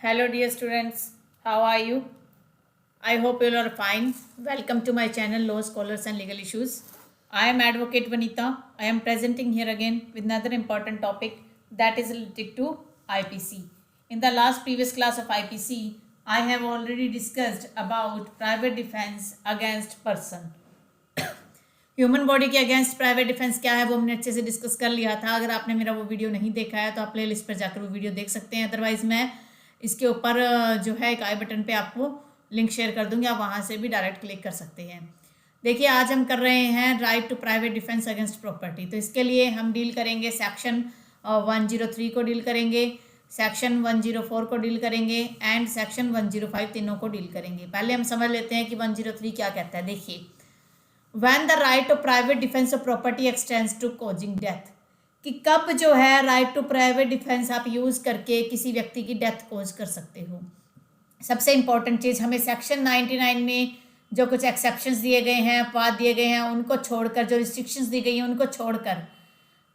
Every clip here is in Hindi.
Hello, dear students. How are you? I hope you all are fine. Welcome to my channel, Law Scholars and Legal Issues. I am Advocate Vanita. I am presenting here again with another important topic that is related to IPC. In the last previous class of IPC, I have already discussed about private defense against person. Human body के अगेंस्ट प्राइवेट डिफेंस क्या है वो हमने अच्छे से डिस्कस कर लिया था। अगर आपने मेरा वो वीडियो नहीं देखा है तो आप प्ले लिस्ट पर जाकर वो वीडियो देख सकते हैं। अदरवाइज़ मैं इसके ऊपर जो है एक आई बटन पे आपको लिंक शेयर कर दूंगी, आप वहाँ से भी डायरेक्ट क्लिक कर सकते हैं। देखिए, आज हम कर रहे हैं right to private defence against property. तो इसके लिए हम डील करेंगे सेक्शन 103 को डील करेंगे, सेक्शन 104 को डील करेंगे एंड सेक्शन 105, तीनों को डील करेंगे। पहले हम समझ लेते हैं कि 103 क्या कहता है। देखिए, when the right of private defense of property extends to causing death, कि कब जो है राइट टू प्राइवेट डिफेंस आप यूज करके किसी व्यक्ति की डेथ कोज कर सकते हो। सबसे इंपॉर्टेंट चीज, हमें सेक्शन 99 में जो कुछ एक्सेप्शंस दिए गए हैं, अपवाद दिए गए हैं, उनको छोड़कर, जो रिस्ट्रिक्शंस दी गई हैं उनको छोड़कर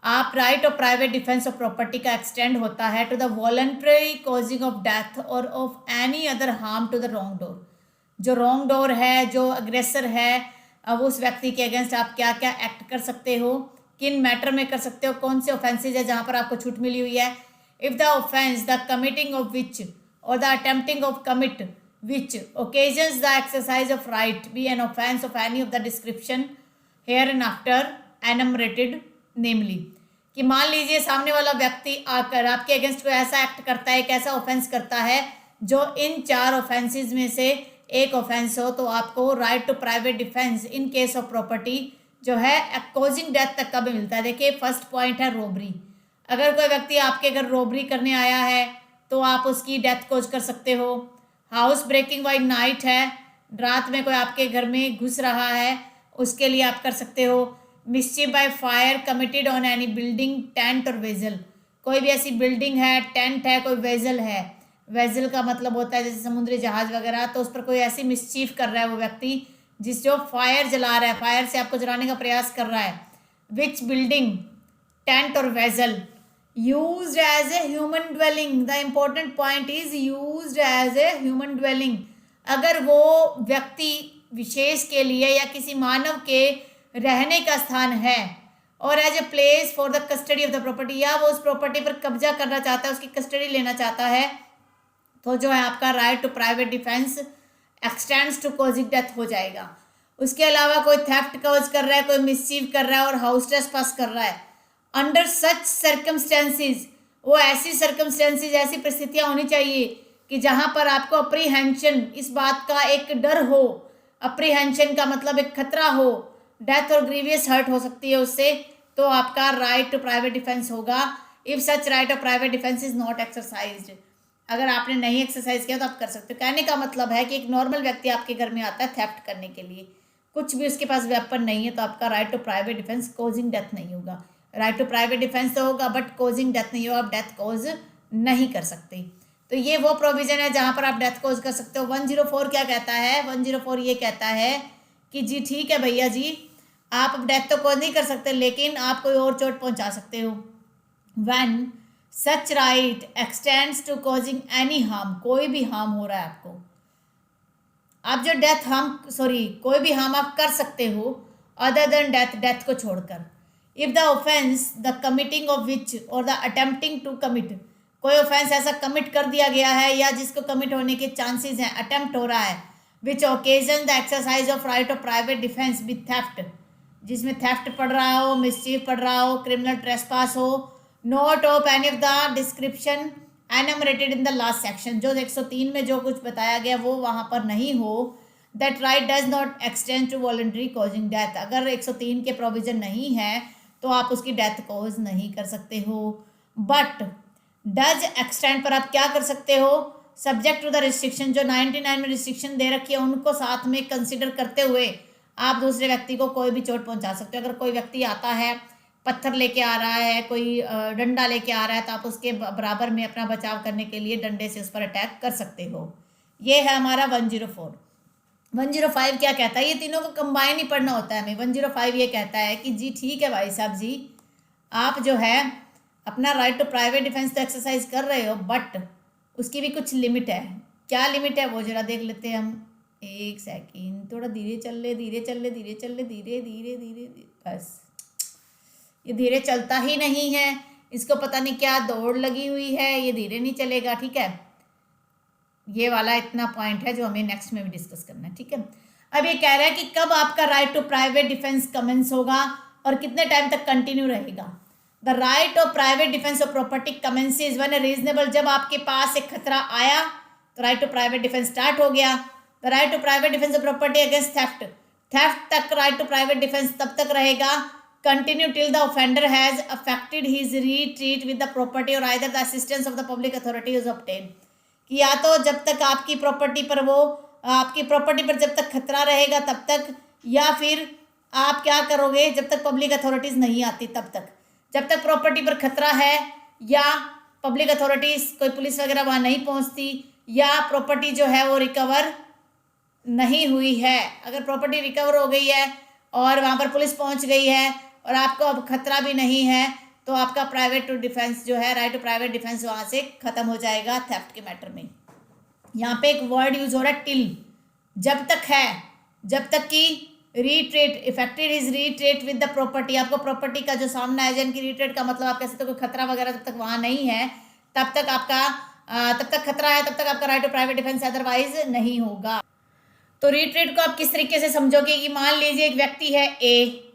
आप right of private defence of property का एक्सटेंड होता है to the voluntary causing of death और of any other harm to the wrongdoer. जो रॉन्ग डोर है, जो अग्रेसर है, अब उस व्यक्ति के अगेंस्ट आप क्या क्या एक्ट कर सकते हो, किन मैटर में कर सकते हो, कौन से ऑफेंसेज है जहां पर आपको छूट मिली हुई है। If the offence the committing of which or the attempting of commit which occasions the exercise of right be an offence of any of the description hereinafter enumerated, namely, कि मान लीजिए सामने वाला व्यक्ति आकर आपके अगेंस्ट कोई ऐसा एक्ट करता है, एक ऐसा ऑफेंस करता है जो इन 4 ऑफेंसेज में से एक ऑफेंस हो, तो आपको right to private defence in case of property जो है कॉजिंग डेथ तक का भी मिलता है। देखिए, फर्स्ट पॉइंट है रोबरी। अगर कोई व्यक्ति आपके घर रोबरी करने आया है तो आप उसकी डेथ कोज कर सकते हो। हाउस ब्रेकिंग बाय नाइट है, रात में कोई आपके घर में घुस रहा है, उसके लिए आप कर सकते हो। Mischief by fire committed on any building, tent और वेजल, कोई भी ऐसी बिल्डिंग है, टेंट है, कोई वेजल है, वेजल का मतलब होता है जैसे समुद्री जहाज वगैरह, तो उस पर कोई ऐसी मिसचीफ कर रहा है वो व्यक्ति जिस जो फायर जला रहा है, फायर से आपको जलाने का प्रयास कर रहा है। विच बिल्डिंग, टेंट और vessel used as a human dwelling, the important point is used as a human dwelling. अगर वो व्यक्ति विशेष के लिए या किसी मानव के रहने का स्थान है और as a place for the custody of the property, या वो उस प्रॉपर्टी पर कब्जा करना चाहता है, उसकी कस्टडी लेना चाहता है, तो जो है आपका right to private defence extends to causing death हो जाएगा। उसके अलावा कोई थेफ्ट कॉज कर रहा है, कोई मिसचीव कर रहा है और हाउस ट्रेसपास कर रहा है, अंडर सच सर्कमस्टेंसेस, वो ऐसी सर्कमस्टेंसेस, ऐसी परिस्थितियां होनी चाहिए कि जहां पर आपको अप्रीहेंशन, इस बात का एक डर हो, अप्रीहेंशन का मतलब एक खतरा हो, डेथ और ग्रीवियस हर्ट हो सकती है उससे, तो आपका राइट टू प्राइवेट डिफेंस होगा। If such right of private defence is not exercised, अगर आपने नहीं एक्सरसाइज किया तो आप कर सकते हो। कहने का मतलब है कि एक नॉर्मल व्यक्ति आपके घर में आता है थेफ्ट करने के लिए, कुछ भी उसके पास वेपन नहीं है, तो आपका right to private defence causing death नहीं होगा। राइट टू प्राइवेट डिफेंस तो होगा बट कॉजिंग डेथ नहीं होगा, आप डेथ कॉज नहीं कर सकते। तो ये वो प्रोविजन है जहां पर आप डेथ कॉज कर सकते हो। 104 क्या कहता है? 104 ये कहता है कि जी ठीक है भैया जी, आप डेथ तो कॉज नहीं कर सकते लेकिन आप कोई और चोट पहुंचा सकते हो। When such right extends to causing any harm, कोई भी हार्म हो रहा है आपको, आप जो डेथ हार्म, सॉरी, कोई भी हार्म आप कर सकते हो अदर देन डेथ, डेथ को छोड़कर। If the offence the committing of which or the attempting to commit, कोई ऑफेंस ऐसा कमिट कर दिया गया है या जिसको कमिट होने के चांसेस हैं, अटेम्प्ट हो रहा है, which occasion the exercise of right of private defence with theft, जिसमें थेफ्ट पड़ रहा हो, मिसचीफ पड़ रहा हो, क्रिमिनल ट्रेसपास हो, not of any of the description enumerated in the last section, जो 103 में जो कुछ बताया गया वो वहाँ पर नहीं हो, that right does not extend to voluntary causing death, अगर 103 के प्रोविजन नहीं है तो आप उसकी डेथ कॉज नहीं कर सकते हो। बट डज एक्सटेंड पर आप क्या कर सकते हो? सब्जेक्ट टू द रिस्ट्रिक्शन, जो 99 में रिस्ट्रिक्शन दे रखी है उनको साथ में कंसिडर करते हुए आप दूसरे व्यक्ति को कोई भी चोट पहुंचा सकते हो। अगर कोई व्यक्ति आता है, पत्थर लेके आ रहा है, कोई डंडा लेके आ रहा है, तो आप उसके बराबर में अपना बचाव करने के लिए डंडे से उस पर अटैक कर सकते हो। ये है हमारा 104। 105 क्या कहता है? ये तीनों को कंबाइन ही पढ़ना होता है हमें। 105 ये कहता है कि जी ठीक है भाई साहब जी, आप जो है अपना राइट टू प्राइवेट डिफेंस तो एक्सरसाइज कर रहे हो, बट उसकी भी कुछ लिमिट है। क्या लिमिट है वो जरा देख लेते हैं हम। एक सेकंड, थोड़ा धीरे चल ले, धीरे चल ले, धीरे चल ले, धीरे धीरे धीरे धीरे, बस ये धीरे चलता ही नहीं है। इसको पता नहीं क्या दौड़ लगी हुई है, ये धीरे नहीं चलेगा। ठीक है, ये वाला इतना पॉइंट है जो हमें नेक्स्ट में भी डिस्कस करना है। ठीक है, अब ये कह रहा है कि कब आपका right to private defence commence होगा और कितने टाइम तक कंटिन्यू रहेगा। The right of private defence of property commences when reasonable, जब आपके पास एक खतरा आया तो right to private defence start हो गया। The right to private defence of property against theft, theft तक राइट टू प्राइवेट डिफेंस तब तक रहेगा continue till the offender has effected his retreat with the property और either the assistance of the public authority is obtain, कि या तो जब तक आपकी प्रॉपर्टी पर जब तक खतरा रहेगा तब तक, या फिर आप क्या करोगे जब तक पब्लिक अथॉरिटीज नहीं आती तब तक। जब तक प्रॉपर्टी पर खतरा है या पब्लिक अथॉरिटीज कोई पुलिस वगैरह वहाँ नहीं पहुँचती, या प्रॉपर्टी जो है वो रिकवर नहीं हुई है। अगर प्रॉपर्टी रिकवर हो गई है और वहाँ पर पुलिस पहुँच गई है और आपको अब खतरा भी नहीं है, तो आपका प्राइवेट टू डिफेंस जो है, राइट टू प्राइवेट डिफेंस वहाँ से खत्म हो जाएगा थेफ्ट के मैटर में। यहाँ पे एक वर्ड यूज हो रहा है टिल, जब तक है, जब तक कि retreat affected is retreat with the property, आपको प्रॉपर्टी का जो सामना है, जिनकी रीट्रेट का मतलब आप कह सकते हो कोई खतरा वगैरह जब तक वहाँ नहीं है तब तक आपका तब तक खतरा है, तब तक आपका right to private defence otherwise नहीं होगा। तो रीट्रेट को आप किस तरीके से समझोगे कि मान लीजिए एक व्यक्ति है ए,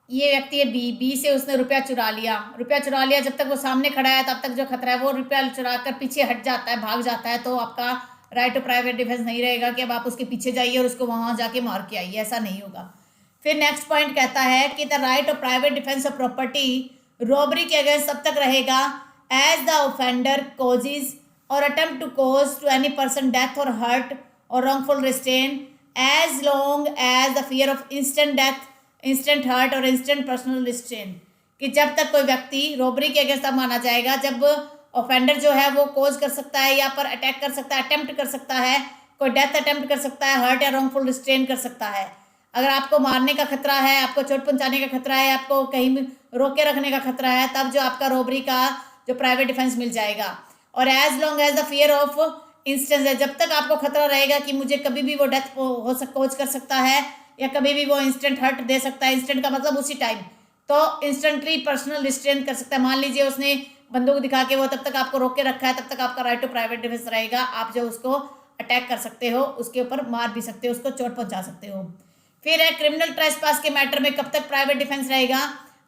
ये व्यक्ति है बी, बी से उसने रुपया चुरा लिया, जब तक वो सामने खड़ा है तब तक जो खतरा है वो रुपया चुरा कर पीछे हट जाता है, भाग जाता है, तो आपका राइट टू प्राइवेट डिफेंस नहीं रहेगा कि अब आप उसके पीछे जाइए और उसको वहाँ जाके मार के आइए, ऐसा नहीं होगा। फिर नेक्स्ट पॉइंट कहता है कि the right of private defence of property robbery के अगेंस्ट तब तक रहेगा as the offender causes or attempt to cause to any person death or hurt or wrongful restraint as long as the fear of instant death, instant hurt और instant personal restraint, कि जब तक कोई व्यक्ति रॉबरी के अगेंस्ट तब माना जाएगा जब ऑफेंडर जो है वो कोज कर सकता है या पर अटैक कर सकता है, अटेम्प्ट कर सकता है, कोई डेथ अटेम्प्ट कर सकता है, हर्ट या wrongful restraint कर सकता है। अगर आपको मारने का खतरा है, आपको चोट पहुंचाने का खतरा है, आपको कहीं रोक के रखने का खतरा है, तब जो आपका रॉबरी का जो प्राइवेट डिफेंस मिल जाएगा। और as long as the fear of instance है, जब तक आपको खतरा रहेगा कि मुझे कभी भी वो डेथ कोज कर सकता है या कभी भी वो इंस्टेंट हर्ट दे सकता है, इंस्टेंट का मतलब उसी टाइम, तो इंस्टेंटली पर्सनल रिस्ट्रेन कर सकता है। मान लीजिए उसने बंदूक दिखा के वो तब तक आपको रोक के रखा है, तब तक आपका राइट टू प्राइवेट डिफेंस रहेगा, आप जो उसको अटैक कर सकते हो, उसके ऊपर मार भी सकते हो, उसको चोट पहुंचा सकते हो। फिर है क्रिमिनल ट्रेसपास के मैटर में कब तक प्राइवेट डिफेंस रहेगा।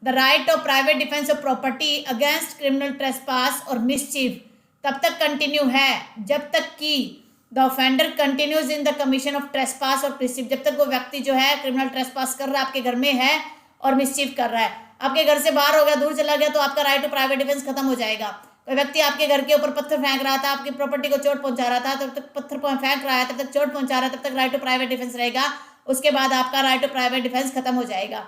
The right of private defence of property against criminal trespass और मिसचीफ तब तक कंटिन्यू है जब तक कि the offender continues in the commission of trespass और मिसचीफ, जब तक वो व्यक्ति जो है क्रिमिनल ट्रेसपास कर रहा है, आपके घर में है और मिसचीफ कर रहा है, आपके घर से बाहर हो गया, दूर चला गया, तो आपका राइट टू प्राइवेट डिफेंस खत्म हो जाएगा। कोई व्यक्ति आपके घर के ऊपर पत्थर फेंक रहा था, आपकी प्रॉपर्टी को चोट पहुंचा रहा था, तब तक पत्थर फेंक रहा है, तब तक चोट पहुंचा रहा है, तब तक राइट टू प्राइवेट डिफेंस रहेगा, उसके बाद आपका राइट टू प्राइवेट डिफेंस खत्म हो जाएगा।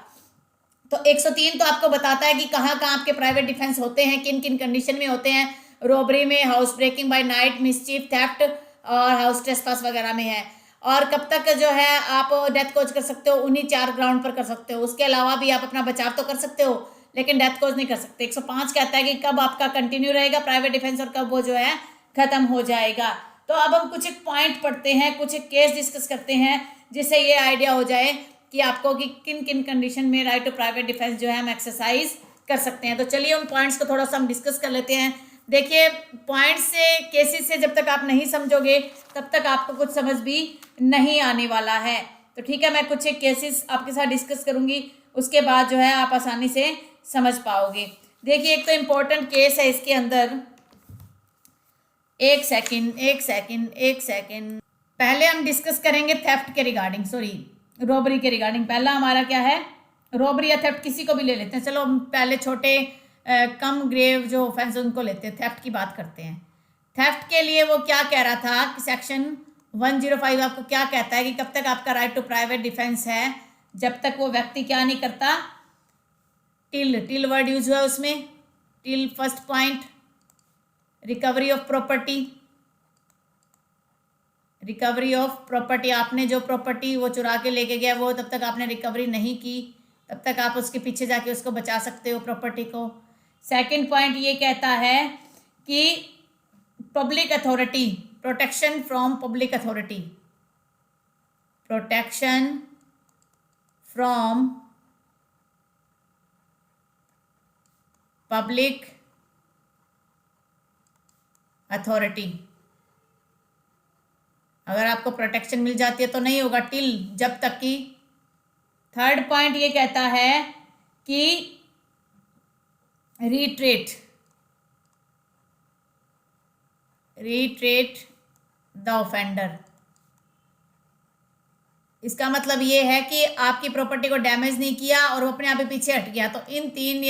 तो 103 तो आपको बताता है कि कहाँ कहाँ आपके प्राइवेट डिफेंस होते हैं, किन किन कंडीशन में होते हैं। रॉबरी में, house breaking by night, mischief, theft और हाउस ट्रेसपास वगैरह में है। और कब तक जो है आप डेथ कोज कर सकते हो, उन्हीं 4 ग्राउंड पर कर सकते हो। उसके अलावा भी आप अपना बचाव तो कर सकते हो लेकिन डेथ कोज नहीं कर सकते। 105 कहता है कि कब आपका कंटिन्यू रहेगा प्राइवेट डिफेंस और कब वो जो है खत्म हो जाएगा। तो अब हम कुछ एक पॉइंट पढ़ते हैं, कुछ एक केस डिस्कस करते हैं, जिससे ये आइडिया हो जाए कि आपको कि किन किन कंडीशन में राइट टू प्राइवेट डिफेंस जो है हम एक्सरसाइज कर सकते हैं। तो चलिए उन पॉइंट्स को थोड़ा सा हम डिस्कस कर लेते हैं। देखिए, पॉइंट्स से, केसेस से जब तक आप नहीं समझोगे तब तक आपको कुछ समझ भी नहीं आने वाला है। तो ठीक है, मैं कुछ एक केसेस आपके साथ डिस्कस करूंगी, उसके बाद जो है आप आसानी से समझ पाओगे। देखिए, एक तो इम्पोर्टेंट केस है इसके अंदर। एक सेकंड, पहले हम डिस्कस करेंगे थेफ्ट के रिगार्डिंग, रॉबरी के रिगार्डिंग। पहला हमारा क्या है, रॉबरी या थेफ्ट, किसी को भी ले लेते हैं। चलो पहले छोटे कम ग्रेव जो ऑफेंस उनको लेते हैं, थेफ्ट की बात करते हैं। थेफ्ट के लिए वो क्या कह रहा था कि सेक्शन 105 आपको क्या कहता है कि कब तक आपका राइट टू प्राइवेट डिफेंस है, जब तक वो व्यक्ति क्या नहीं करता, टिल वर्ड यूज हुआ उसमें। Till first point, recovery of property, आपने जो प्रॉपर्टी वो चुरा के लेके गया वो तब तक आपने रिकवरी नहीं की, तब तक आप उसके पीछे जाके उसको बचा सकते हो प्रॉपर्टी को। सेकंड पॉइंट ये कहता है कि public authority, protection from public authority, protection from public authority. अगर आपको प्रोटेक्शन मिल जाती है तो नहीं होगा, टिल, जब तक कि। थर्ड पॉइंट ये कहता है कि रिट्रेट द ऑफेंडर। इसका मतलब ये है कि आपकी प्रॉपर्टी को डैमेज नहीं किया और वो अपने आप ही पीछे हट गया, तो ये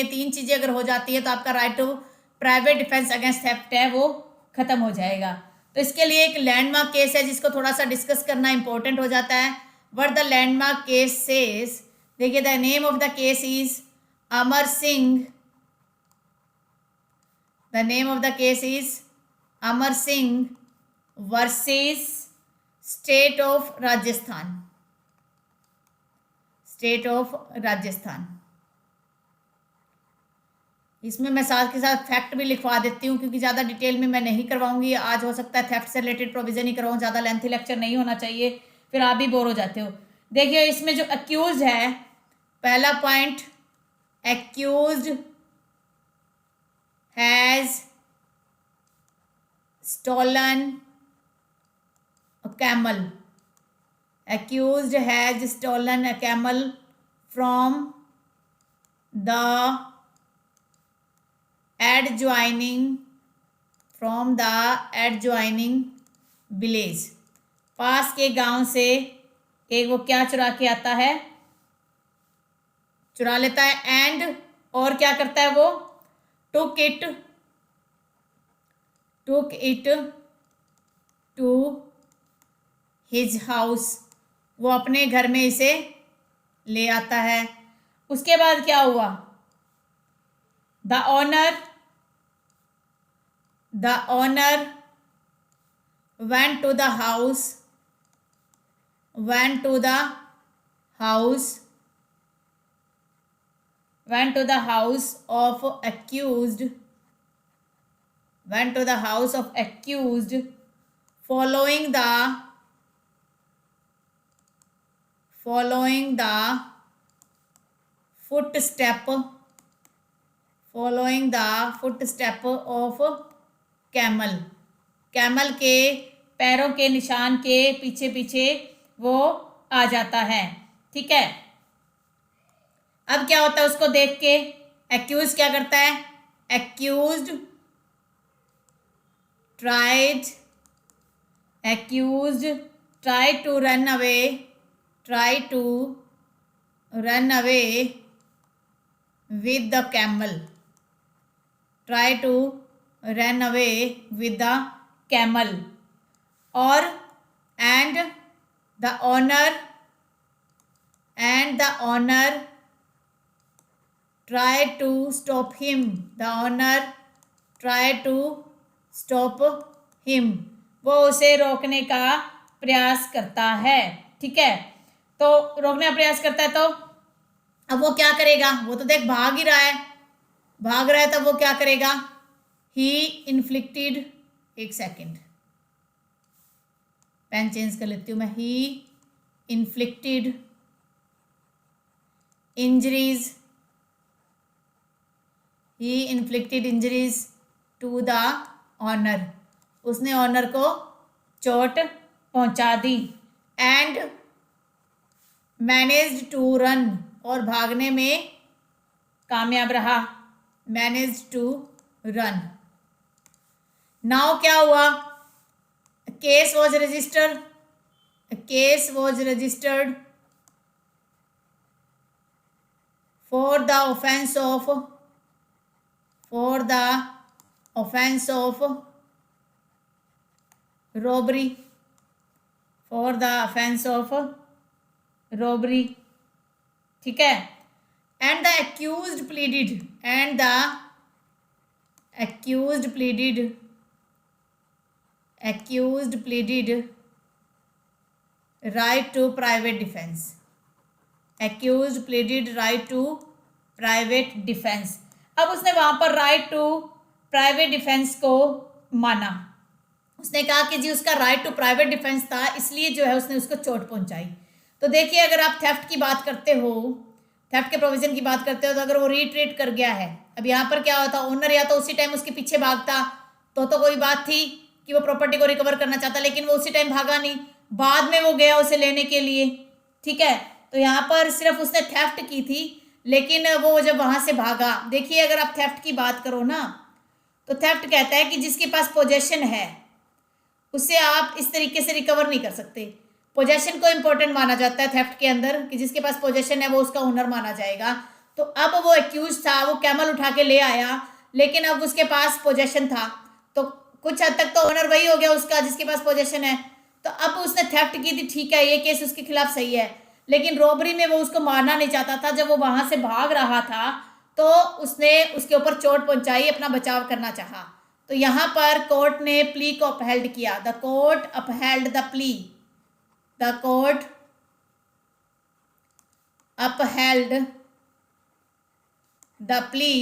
तीन चीजें अगर हो जाती है तो आपका right to private defence against theft है वो खत्म हो जाएगा। तो इसके लिए एक लैंडमार्क केस है जिसको थोड़ा सा डिस्कस करना इंपॉर्टेंट हो जाता है। What the landmark case says, देखिए, the name of the case is Amar Singh. The name of the case is Amar Singh versus state of Rajasthan, state of Rajasthan. इसमें मैं साथ के साथ फैक्ट भी लिखवा देती हूँ क्योंकि ज़्यादा डिटेल में मैं नहीं करवाऊंगी आज। हो सकता है थेफ्ट से रिलेटेड प्रोविजन ही करवाऊँ, ज़्यादा लेंथी लेक्चर नहीं होना चाहिए, फिर आप भी बोर हो जाते हो। देखिए, इसमें जो अक्यूज है, पहला point, accused has stolen a camel, accused has stolen a camel from the adjoining village। पास के गांव से एक वो क्या चुरा के आता है, चुरा लेता है, एंड और क्या करता है वो, took it to his house, वो अपने घर में इसे ले आता है। उसके बाद क्या हुआ, the owner went to the house of accused following the footstep of camel के पैरों के निशान के पीछे पीछे वो आ जाता है। ठीक है, अब क्या होता है, उसको देख के एक्यूज क्या करता है, accused tried to run away with the camel, और and the owner tried to stop him, वो उसे रोकने का प्रयास करता है। ठीक है, तो रोकने का प्रयास करता है, तो अब वो क्या करेगा, वो तो देख भाग रहा है, तब वो क्या करेगा, ही इन्फ्लिक्टेड, एक सेकेंड पेन चेंज कर लेती हूँ मैं, he inflicted injuries to the owner, उसने ऑनर को चोट पहुंचा दी, एंड मैनेज्ड टू रन, और भागने में कामयाब रहा, मैनेज्ड टू रन। नाउ क्या हुआ, case was registered for the offense of robbery, ठीक है, and the accused pleaded right to private defense। अब उसने वहां पर राइट टू प्राइवेट डिफेंस को माना। उसने कहा कि जी उसका राइट टू प्राइवेट डिफेंस था, इसलिए जो है उसने उसको चोट पहुंचाई। तो देखिए, अगर आप थेफ्ट की बात करते हो, थेफ्ट के प्रोविजन की बात करते हो, तो अगर वो रिट्रीट कर गया है, अब यहाँ पर क्या होता, ओनर या तो उसी टाइम उसके पीछे भागता तो कोई बात थी कि वो प्रॉपर्टी को रिकवर करना चाहता, लेकिन वो उसी टाइम भागा नहीं, बाद में वो गया उसे लेने के लिए। ठीक है, तो यहाँ पर सिर्फ उसने थेफ्ट की थी, लेकिन वो जब वहां से भागा, देखिए अगर आप थेफ्ट की बात करो ना, तो थेफ्ट कहता है कि जिसके पास पोजेशन है उसे आप इस तरीके से रिकवर नहीं कर सकते। पोजेशन को इंपॉर्टेंट माना जाता है थेफ्ट के अंदर, कि जिसके पास पोजेशन है वो उसका ओनर माना जाएगा। तो अब वो एक्यूज था, वो कैमल उठा के ले आया, लेकिन अब उसके पास पोजेशन था, तो कुछ हद तक तो ओनर वही हो गया उसका जिसके पास पोजेशन है। तो अब उसने थेफ्ट की थी, ठीक है, ये केस उसके खिलाफ सही है, लेकिन रॉबरी में वो उसको मारना नहीं चाहता था। जब वो वहां से भाग रहा था तो उसने उसके ऊपर चोट पहुंचाई, अपना बचाव करना चाहा। तो यहां पर कोर्ट ने प्ली को अपहेल्ड किया, the court upheld the plea, the court upheld the plea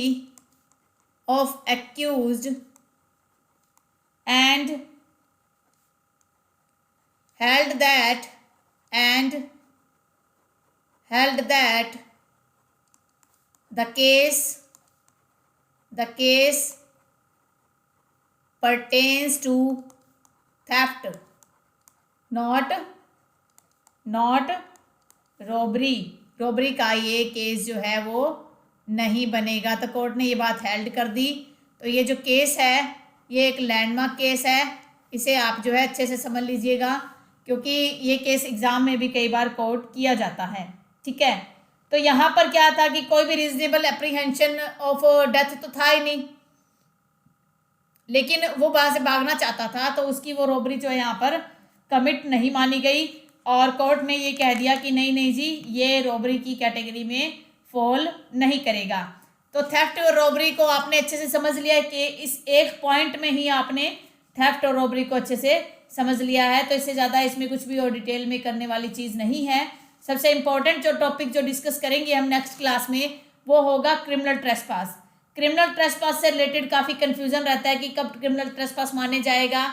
of accused and held that the case pertains to theft, not robbery का ये केस जो है वो नहीं बनेगा। तो कोर्ट ने ये बात हेल्ड कर दी। तो ये जो केस है ये एक लैंडमार्क केस है, इसे आप जो है अच्छे से समझ लीजिएगा, क्योंकि ये केस एग्जाम में भी कई बार कोट किया जाता है। ठीक है, तो यहाँ पर क्या था कि कोई भी रीजनेबल एप्रीहेंशन ऑफ डेथ तो था ही नहीं, लेकिन वो वहां से भागना चाहता था, तो उसकी वो रॉबरी जो है यहाँ पर कमिट नहीं मानी गई, और कोर्ट ने ये कह दिया कि नहीं नहीं जी, ये रॉबरी की कैटेगरी में फॉल नहीं करेगा। तो थेफ्ट और रॉबरी को आपने अच्छे से समझ लिया कि इस एक पॉइंट में ही आपने थेफ्ट और रॉबरी को अच्छे से समझ लिया है। तो इससे ज़्यादा इसमें कुछ भी और डिटेल में करने वाली चीज़ नहीं है। सबसे इम्पोर्टेंट जो टॉपिक जो डिस्कस करेंगे हम नेक्स्ट क्लास में, वो होगा क्रिमिनल ट्रेसपास। क्रिमिनल ट्रेसपास से रिलेटेड काफ़ी कन्फ्यूजन रहता है कि कब क्रिमिनल ट्रेसपास माने जाएगा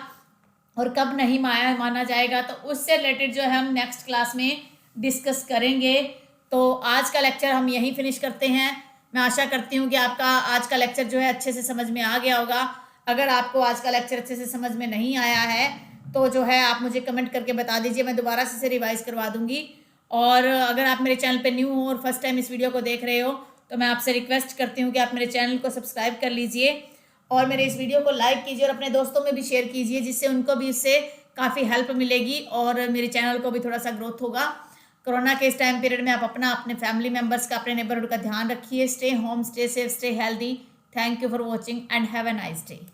और कब नहीं माना जाएगा, तो उससे रिलेटेड जो है हम नेक्स्ट क्लास में डिस्कस करेंगे। तो आज का लेक्चर हम यहीं फिनिश करते हैं। मैं आशा करती हूँ कि आपका आज का लेक्चर जो है अच्छे से समझ में आ गया होगा। अगर आपको आज का लेक्चर अच्छे से समझ में नहीं आया है तो जो है आप मुझे कमेंट करके बता दीजिए, मैं दोबारा से रिवाइज करवा दूँगी। और अगर आप मेरे चैनल पे न्यू हो और फर्स्ट टाइम इस वीडियो को देख रहे हो, तो मैं आपसे रिक्वेस्ट करती हूँ कि आप मेरे चैनल को सब्सक्राइब कर लीजिए और मेरे इस वीडियो को लाइक कीजिए और अपने दोस्तों में भी शेयर कीजिए, जिससे उनको भी इससे काफ़ी हेल्प मिलेगी और मेरे चैनल को भी थोड़ा सा ग्रोथ होगा। कोरोना के इस टाइम पीरियड में आप अपने फैमिली मेम्बर्स का, अपने नेबरहुड का ध्यान रखिए। Stay home, stay safe, stay healthy. Thank you for watching and have a nice day.